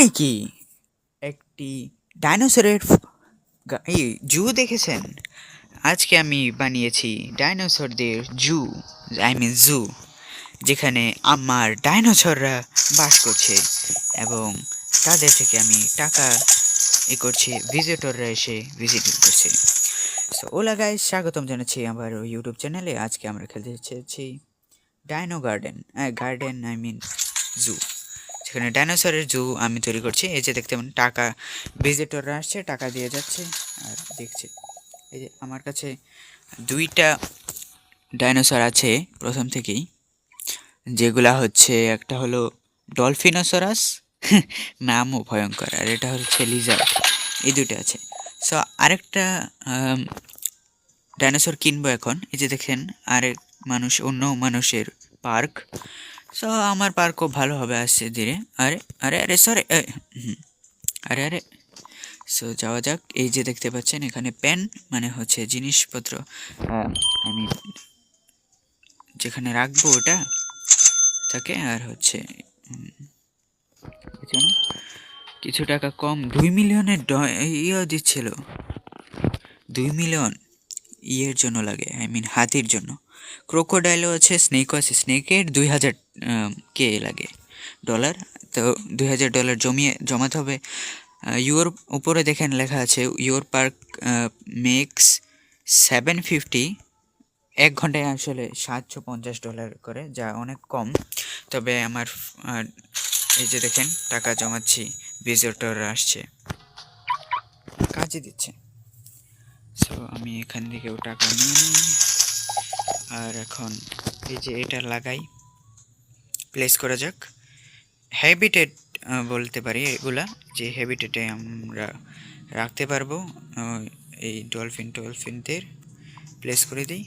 আপনি কি একটি ডাইনোসরের জু দেখেছেন? আজকে আমি বানিয়েছি ডাইনোসরদের জু, যেখানে আমার ডাইনোসররা বাস করছে এবং তাদের থেকে আমি টাকা করছি, ভিজিটররা এসে ভিজিট করছে। সো ওলা গাইস, স্বাগতম জানাচ্ছি আমার ইউটিউব চ্যানেলে। আজকে আমরা খেলতে চেয়েছি dino garden, garden I mean zoo, সেখানে ডাইনোসরের জু আমি তৈরি করছি। এই যে দেখতে পাবেন, টাকা ভিজিটররা আসছে, টাকা দিয়ে যাচ্ছে আর দেখছে। এই যে আমার কাছে দুইটা ডাইনোসর আছে প্রথম থেকেই, যেগুলা হচ্ছে একটা হলো ডলফিনোসরাস, নামও ভয়ঙ্কর, আর এটা হচ্ছে লিজার্ড। এই দুটো আছে। সো আরেকটা ডাইনোসর কিনবো এখন। এই যে দেখেন, আরেক অন্য মানুষের পার্ক। সো আমার পার্কও ভালো হবে আসছে ধীরে। আরে আরে আরে সরি, আরে আরে। সো যাওয়া যাক। এই যে দেখতে পাচ্ছেন এখানে পেন মানে হচ্ছে জিনিসপত্র, আমি যেখানে রাখবো ওটা থাকে। আর হচ্ছে কিছু টাকা কম, 2 মিলিয়নের ইয়ে দিচ্ছিল। 2 মিলিয়ন ইয়ের জন্য লাগে, আই মিন হাতির জন্য। ক্রোকোডাইলও আছে, স্নেকও আছে। স্নেকের 2000 কে লাগে ডলার। তো $2000 জমাতে হবে। ইউর উপরে দেখেন লেখা আছে ইউর পার্ক মেক্স 750। 1 ঘন্টায় আসলে $750 করে, যা অনেক কম। তবে আমার এই যে দেখেন টাকা জমাচ্ছি, ভিজিটররা আসছে, কাজে দিচ্ছে। সো আমি এখান থেকেও টাকা নিয়ে নিই। আর এখন এই যে এটা লাগাই, প্লেস করা যাক। হ্যাবিটেট বলতে পারি এগুলা, যে হ্যাবিটেটে আমরা রাখতে পারবো এই ডলফিনদের। প্লেস করে দিই,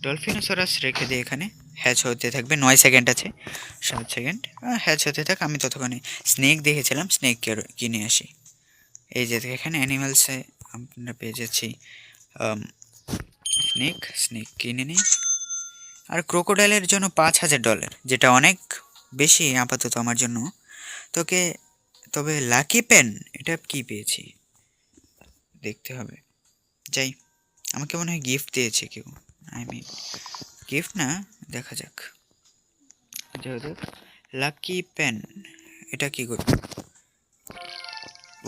ডলফিনোসরাস রেখে দিই এখানে। হ্যাচ হতে থাকবে, 9 সেকেন্ড আছে, 7 সেকেন্ড। হ্যাচ হতে থাক, আমি ততক্ষণে স্নেক দেখেছিলাম, স্নেক কিনে আসি। এই যে এখানে অ্যানিমালসে আমরা পেয়ে যাচ্ছি স্নেক কিনে নিই। আর ক্রোকোডাইলের জন্য $5000, যেটা অনেক বেশি আপাতত আমার জন্য। তবে লাকি পেন, এটা কি পেয়েছি দেখতে হবে। যাই, আমাকে মনে হয় গিফট দিয়েছে কেউ, আই মিন গিফট না, দেখা যাক। লাকি পেন, এটা কি করবে?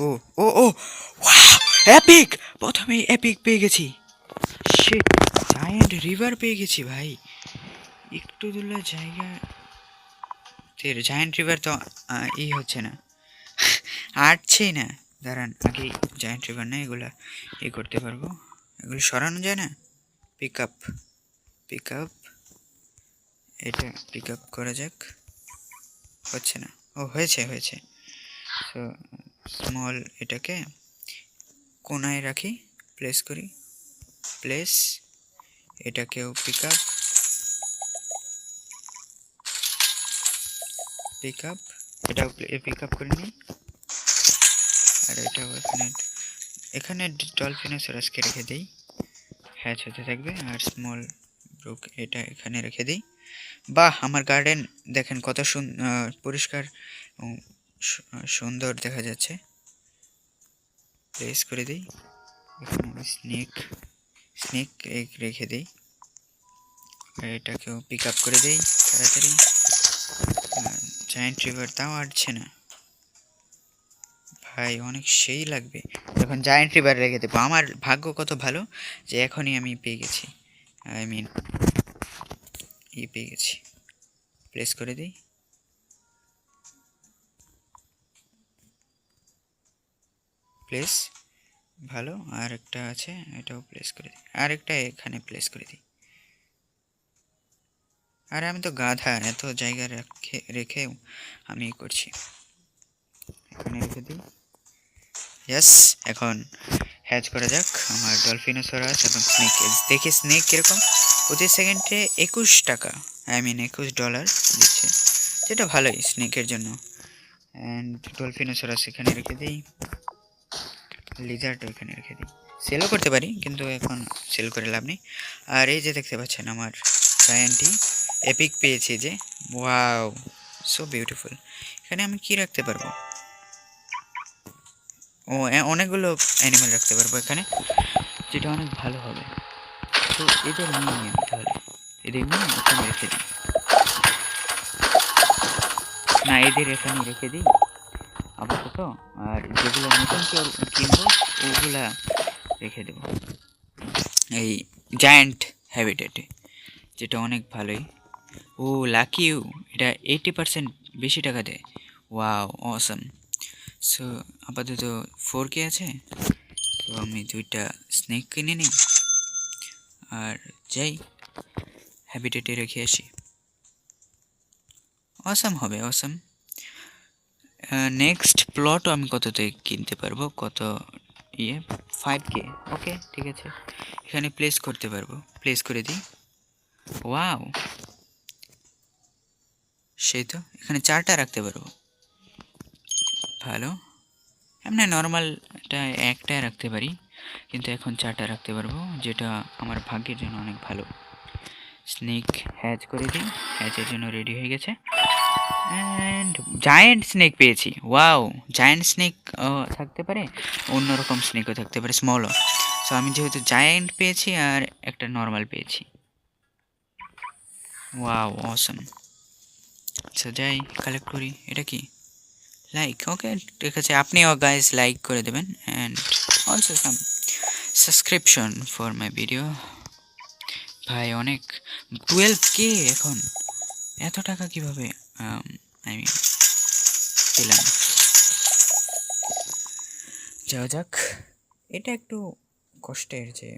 ও ও ও, এপিক! প্রথমেই এপিক পেয়ে গেছি। শিট, জায়ান্ট রিভার পেয়ে গেছি ভাই। একটু দূরে জায়গা, জায়ান্ট রিভার তো হচ্ছে না, আটছেই না। দাঁড়ান, আগে জায়ান্ট রিভার না, এগুলা করতে পারবো। এগুলো সরানো যায় না। পিক আপ, এটা পিক আপ করা যাক। হচ্ছে না। ও, হয়েছে। সো স্মল এটাকে কোনায় রাখি, প্লেস করি, প্লেস। এটাকেও পিক আপ, এটাও পিক আপ করে নিই। আর এটাও এখানে ডলফিনোসরাসকে রেখে দিই, হ্যাচ হতে থাকবে। আর স্মল ব্রুক এটা এখানে রেখে দিই। বাহ, আমার গার্ডেন দেখেন কত পরিষ্কার সুন্দর দেখা যাচ্ছে। প্লেস করে দিই। এখানে আমি স্নেক রেখে দিই। এটাকেও পিক আপ করে দিই তাড়াতাড়ি। জায়ান্ট রিভার তাও আসছে না ভাই, অনেক সেই লাগবে যখন জায়ান্ট রিভার রেখে দেবো। আমার ভাগ্য কত ভালো যে এখনই আমি পেয়ে গেছি, আই মিন পেয়ে গেছি। প্লেস করে দিই, প্লেস। ভালো, আর একটা আছে, এটাও প্লেস করে দিই। আর একটা এখানে প্লেস করে দিই। আরে আমি তো গাধা, এত জায়গা রেখেও আমি করছি। এখানে রেখে দিই। ইয়েস, এখন হ্যাচ করা যাক আমার ডলফিনোসরাস এবং স্নেক। দেখি স্নেক কীরকম। 25 সেকেন্ডে $21, আই মিন $21 দিচ্ছে, যেটা ভালোই স্নেকের জন্য। অ্যান্ড ডলফিনোসরাস এখানে রেখে দিই, লিজার্ডও এখানে রেখে দিই। সেলও করতে পারি, কিন্তু এখন সেল করে লাভ নেই। আর এই যে দেখতে পাচ্ছেন আমার জায়ান্টি এপিক পেয়েছি যে, ওয়াও, সো বিউটিফুল। এখানে আমি কি রাখতে পারবো? অনেকগুলো অ্যানিমেল রাখতে পারবো এখানে, যেটা অনেক ভালো হবে। তো এদের নিয়ে নিই আমি তাহলে, এদের নিয়ে ওখানে রেখে দিই, না এদের এখানে রেখে দিই আপাতত। আর যেগুলো নতুন কিনবো ওগুলা রেখে দেবো এই জায়ান্ট হ্যাবিটেটে, যেটা অনেক ভালোই। ও লাকি ইউ, এটা 80% বেশি টাকা দেয়। ওয়াও অসম। সো আপাতত 4K আছে, তো আমি 2টা স্নেক কিনে নিই আর যাই হ্যাবিটেটে রেখে আসি। অসম হবে, অসম। নেক্সট প্লটও আমি কততে কিনতে পারবো, কত 5K। ওকে ঠিক আছে, এখানে প্লেস করতে পারবো, প্লেস করে দিই। ওয়াও, সেই তো এখানে 4টা রাখতে পারবো, ভালো। এমনি নর্মাল একটাই রাখতে পারি, কিন্তু এখন 4টা রাখতে পারবো, যেটা আমার ভাগ্যের জন্য অনেক ভালো। স্নেক হ্যাচ করে দিই, হ্যাচের জন্য রেডি হয়ে গেছে। অ্যান্ড জায়েন্ট স্নেক পেয়েছি, ওয়াও। জায়েন্ট স্নেক থাকতে পারে, অন্যরকম স্নেকও থাকতে পারে, স্মলও। সো আমি যেহেতু জায়েন্ট পেয়েছি আর একটা নর্মাল পেয়েছি, ওয়াও অসম। আচ্ছা যাই কালেক্ট করি। এটা কি লাইক? ওকে ঠিক আছে, আপনিও গাইজ লাইক করে দেবেন and also some subscription for my video. ভাই অনেক, 12K এখন, এত টাকা কিভাবে আমি পেলাম? যাওয়া যাক। এটা একটু কষ্টের, যে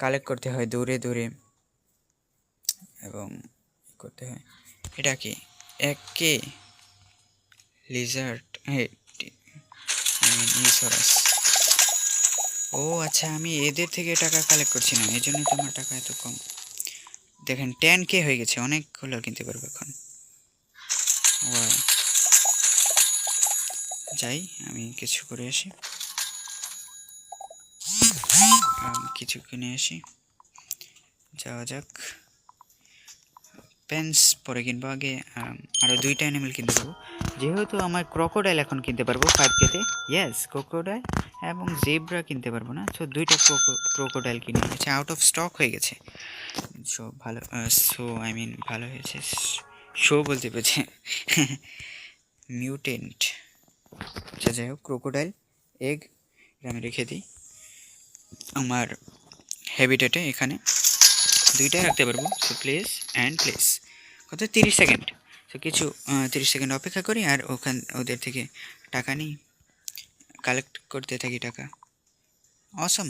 কালেক্ট করতে হয় দূরে দূরে এবং করতে হয়। এটা কি 1K লিজার্ড, ইসরাস। ও আচ্ছা, আমি এদের থেকে টাকা কালেক্ট করছি না, এই জন্যই তোমার টাকা এত কম। দেখেন 10K হয়ে গেছে, অনেকগুলো কিনতে পারবো এখন। Wow. যাই আমি কিছু করে আসি, কিছু কিনে আসি, যাওয়া যাক। পেন্স পরে কিনবো, আগে আরও 2টা অ্যানিমেল কিনতে পারবো, যেহেতু আমার ক্রোকোডাইল এখন কিনতে পারবো 5K-তে। ইয়েস, ক্রোকোডাইল এবং জেব্রা কিনতে পারবো না, সো 2টা ক্রোকোডাইল কিনে নিয়েছে, আউট অফ স্টক হয়ে গেছে। সো ভালো, সো আই মিন ভালো হয়েছে, শো বলতে পেরেছে মিউটেন্ট। আচ্ছা যাই হোক, ক্রোকোডাইল এগ আমি রেখে দিই আমার হ্যাবিটেটে, এখানে 2টাই রাখতে পারবো। সো প্লেস অ্যান্ড প্লেস, কত 30 সেকেন্ড। সো কিছু 30 সেকেন্ড অপেক্ষা করি আর ওদের থেকে টাকা নিই, কালেক্ট করতে থাকি টাকা। অসম।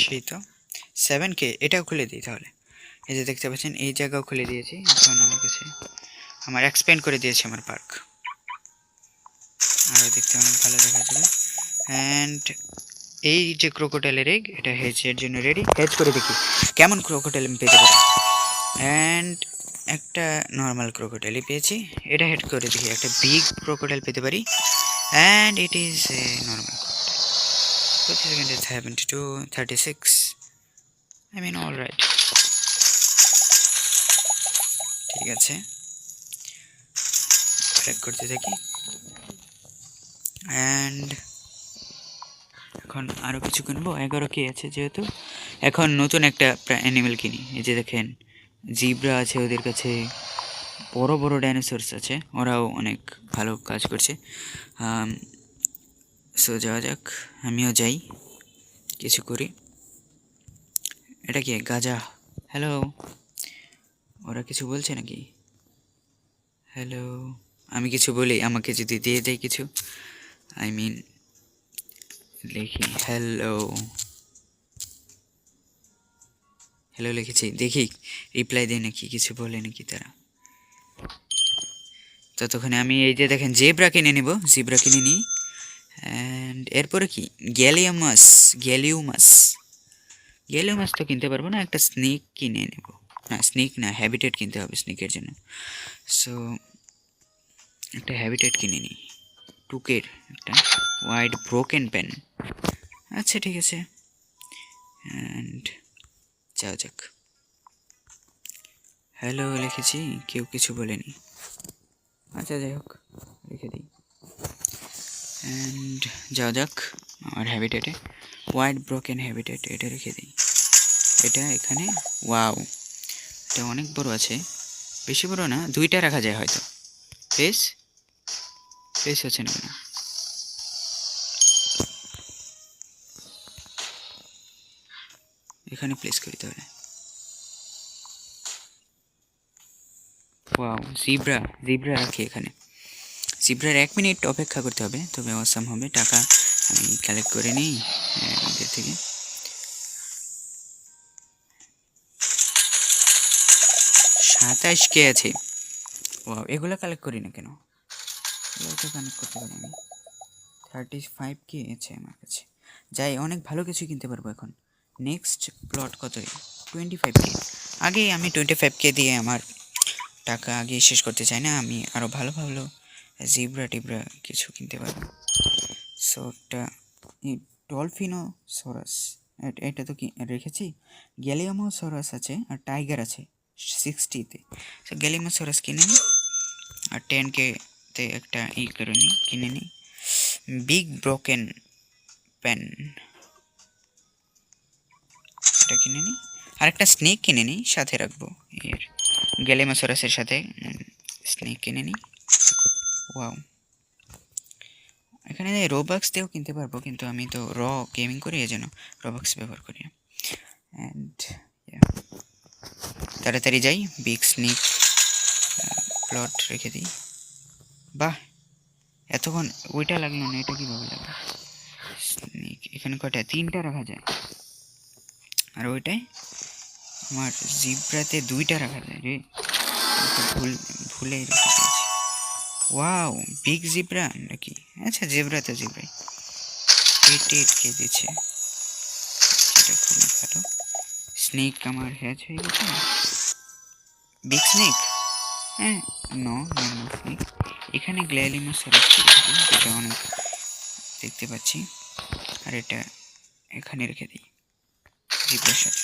সেই তো 7K, এটাও খুলে দিই তাহলে। এই যে দেখতে পাচ্ছেন এই জায়গাও খুলে দিয়েছি, এখন আমার কাছে আমার এক্সপ্যান্ড করে দিয়েছে আমার পার্ক, আরও দেখতে অনেক ভালো দেখা যাবে। অ্যান্ড এই যে ক্রোকোডাইলের এগ, এটা হেজের জন্য রেডি, হেজ করে দেখি কেমন ক্রোকোডাইল আমি পেতে পারি। অ্যান্ড একটা নর্মাল ক্রোকোডাইলই পেয়েছি, এটা হেড করে দেখি একটা বিগ ক্রোকোডাইল পেতে পারি। And it is a normal crocodile. 20 সেকেন্ডে 72, 36, আই মিন অল রাইট, ঠিক আছে। ট্র্যাক করতে থাকি। অ্যান্ড এখন আরও কিছু কিনবো, 11K আছে যেহেতু। এখন নতুন একটা অ্যানিমেল কিনি, এই যে দেখেন জিব্রা আছে ওদের কাছে, বড় বড় ডাইনোসরস আছে, ওরাও অনেক ভালো কাজ করছে। সো যাওয়া যাক, আমিও যাই কিছু করি। এটা কি গাজা? হ্যালো, ওরা কিছু বলছে নাকি? হ্যালো, আমি কিছু বলি, আমাকে যদি দিয়ে দেয় কিছু, আই মিন লিখি হ্যালো, হ্যালো লিখেছি, দেখি রিপ্লাই দেয় নাকি, কিছু বলে নাকি তারা। ততক্ষণে আমি এই যে দেখেন জেব্রা কিনে নিব, জিব্রা কিনে নিই। অ্যান্ড এরপরে কি গ্যালিয়ামাস, গ্যালিউমাস, গ্যালিউমাস তো কিনতে পারবো না, একটা স্নেক কিনে নেব। না স্নেক না, হ্যাবিটেট কিনতে হবে স্নেকের জন্য। সো একটা হ্যাবিটেট কিনে নিই, 2K একটা ওয়াইড ব্রোকেন পেন। আচ্ছা ঠিক আছে, অ্যান্ড যাও যাক। হ্যালো লিখেছি, কেউ কিছু বলেনি। আচ্ছা যাই হোক, রেখে দিই। অ্যান্ড যাওয়া যাক আমার হ্যাবিটেটে। হোয়াইট ব্রোকেন হ্যাবিটেট, এটা রেখে দিই। এটা এখানে, ওয়াও, এটা অনেক বড় আছে, বেশি বড় না, 2টা রাখা যায় হয়তো। প্লেস প্লেস হচ্ছে না কেন? এখানে প্লেস করি তাহলে। ওয়াও, জিব্রা, জিব্রা রাখি এখানে। জিব্রার 1 মিনিট অপেক্ষা করতে হবে, তবে অসাম হবে। টাকা আমি কালেক্ট করে নিই এদের থেকে। 27K আছে। ওয়াও, এগুলো কালেক্ট করি না কেন? এগুলো তো কানেক্ট করতে পারি আমি। 35K আছে আমার কাছে। যাই, অনেক ভালো কিছু কিনতে পারবো এখন। নেক্সট প্লট কত? 25K। আগে আমি 25K দিয়ে আমার টাকা আগে শেষ করতে চাই না, আমি আরও ভালো ভালো জিব্রা টিব্রা কিছু কিনতে পারবো। সো একটা ডলফিনোসরাস, এটা তো কি রেখেছি। গ্যালিয়ামোসরাস আছে আর টাইগার আছে 60তে। সো গ্যালিয়ামোসরাস কিনে নিই, আর 10K-তে একটা করে নিই, কিনে নিই। বিগ ব্রোকেন পেন, এটা কিনে নিই। আর একটা স্নেক কিনে নিই, সাথে রাখবো এর গ্যালিয়ামোসরাসের সাথে। স্নেক কিনে নিই। ওয়াও, এখানে রোবাক্স দিয়েও কিনতে পারবো, কিন্তু আমি তো গেমিং করি, এই জন্য রোবাক্স ব্যবহার করি। অ্যান্ড তাড়াতাড়ি যাই, বিগ স্নেক প্লট রেখে দিই। বাহ, এতক্ষণ ওইটা লাগলো না, এটা কীভাবে লাগলো? স্নেক এখানে কয়টা? 3টা রাখা যায়। আর ওইটাই আমার জিব্রাতে 2টা রাখা যায় রে, ভুলেই রেখে দিয়েছি। ওয়াও, বিগ জিব্রা নাকি? আচ্ছা, জিব্রা তো জিব্রাই। 88K দিচ্ছে, এটা খুবই ভালো। স্নেক আমার হ্যাচ হয়ে গেছে। বিগ স্নেক, হ্যাঁ, নর্মাল স্নেক। এখানে গ্ল্যালিমোসারাস যেটা অনেক দেখতে পাচ্ছি, আর এটা এখানে রেখে দিই জিব্রার সাথে।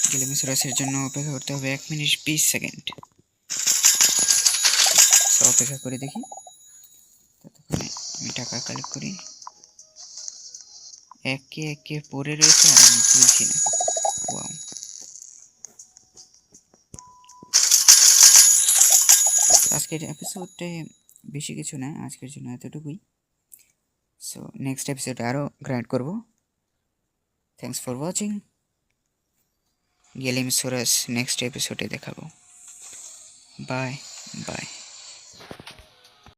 গ্ল্যালিমোসারাসের জন্য অপেক্ষা করতে হবে 1 মিনিট 20 সেকেন্ড। সো অপেক্ষা করে দেখি, ততক্ষণে আমি টাকা কালেক্ট করি। একে একে পড়ে রয়েছে আর আমি তুলছি না। ওয়াও, আজকের এপিসোডে বেশি কিছু না, আজকের জন্য এতটুকুই। সো নেক্সট এপিসোডে আরও গ্রাইন্ড করবো। Thanks for watching. গ্যালিমোসারাস নেক্সট এপিসোডে দেখাবো। Bye by.